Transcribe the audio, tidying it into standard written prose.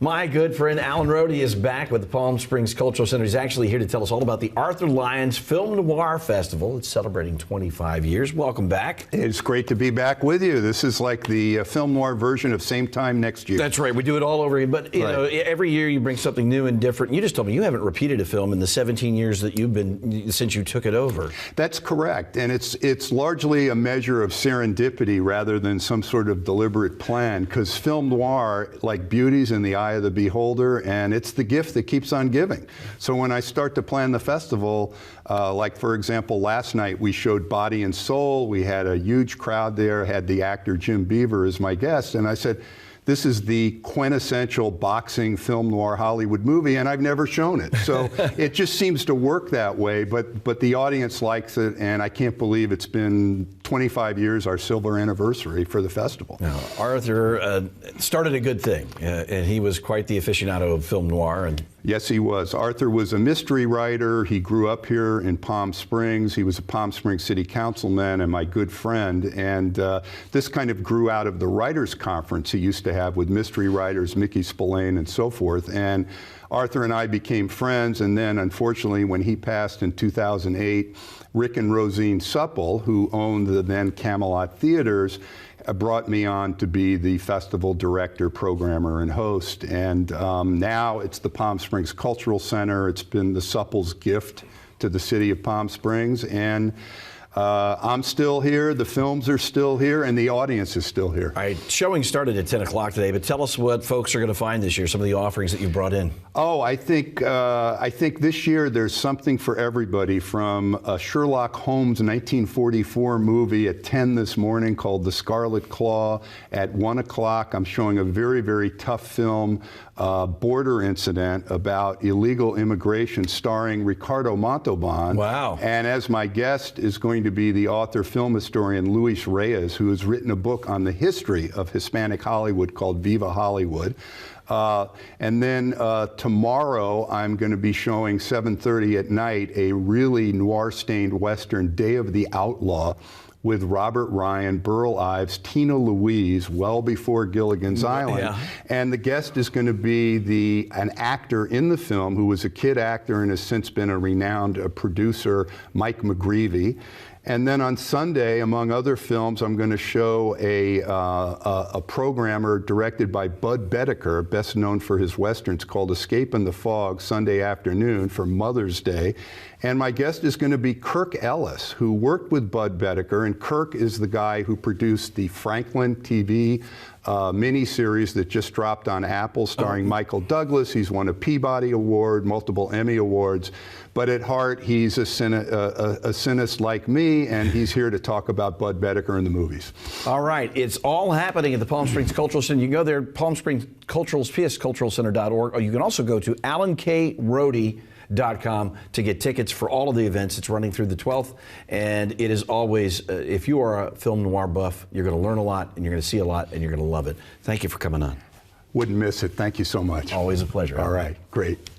My good friend Alan Rohde is back with the Palm Springs Cultural Center. He's actually here to tell us all about the Arthur Lyons Film Noir Festival. It's celebrating 25 years. Welcome back. It's great to be back with you. This is like the film noir version of Same Time Next Year. That's right. We do it all over again. But you know, every year you bring something new and different. You just told me you haven't repeated a film in the 17 years that you've been since you took it over. That's correct. And it's largely a measure of serendipity rather than some sort of deliberate plan, because film noir, like beauty's in the eye of the beholder, and it's the gift that keeps on giving. So when I start to plan the festival, like for example, last night we showed Body and Soul. We had a huge crowd there, had the actor Jim Beaver as my guest, and I said, this is the quintessential boxing film noir Hollywood movie, and I've never shown it. So it just seems to work that way, but the audience likes it, and I can't believe it's been 25 years, our silver anniversary for the festival. Now, Arthur started a good thing, and he was quite the aficionado of film noir. And yes, he was. Arthur was a mystery writer. He grew up here in Palm Springs. He was a Palm Springs City Councilman and my good friend. And this kind of grew out of the writers' conference he used to have with mystery writers, Mickey Spillane and so forth. And Arthur and I became friends. And then, unfortunately, when he passed in 2008, Rick and Rosine Supple, who owned the then Camelot Theaters, brought me on to be the festival director, programmer, and host. And now it's the Palm Springs Cultural Center. It's been the Supple's gift to the city of Palm Springs. And I'm still here, the films are still here, and the audience is still here. All right, showing started at 10 o'clock today, but tell us what folks are going to find this year, some of the offerings that you brought in. Oh, I think this year there's something for everybody, from a Sherlock Holmes 1944 movie at 10 this morning called The Scarlet Claw. At 1 o'clock, I'm showing a very, very tough film, Border Incident, about illegal immigration, starring Ricardo Montalban. Wow. And as my guest is going to be the author, film historian Luis Reyes, who has written a book on the history of Hispanic Hollywood called Viva Hollywood. And then tomorrow I'm going to be showing 7:30 at night a really noir-stained Western, Day of the Outlaw, with Robert Ryan, Burl Ives, Tina Louise, well before Gilligan's Island. Yeah. And the guest is going to be an actor in the film who was a kid actor and has since been a renowned producer, Mike McGreevy. And then on Sunday, among other films, I'm going to show a programmer directed by Bud Bedecker, best known for his westerns, called Escape in the Fog, Sunday afternoon for Mother's Day. And my guest is going to be Kirk Ellis, who worked with Bud Bedecker, and Kirk is the guy who produced the Franklin TV miniseries that just dropped on Apple, starring Michael Douglas. He's won a Peabody Award, multiple Emmy Awards, but at heart he's a cynist like me, and he's here to talk about Bud Bedecker and the movies. All right, it's all happening at the Palm Springs Cultural Center. You can go there, Palm Springs Culturals, psculturalcenter.org, or you can also go to AlanKRohde.com to get tickets for all of the events. It's running through the 12th, and it is always, if you are a film noir buff, you're going to learn a lot, and you're going to see a lot, and you're going to love it. Thank you for coming on. Wouldn't miss it. Thank you so much. Always a pleasure. All right, great.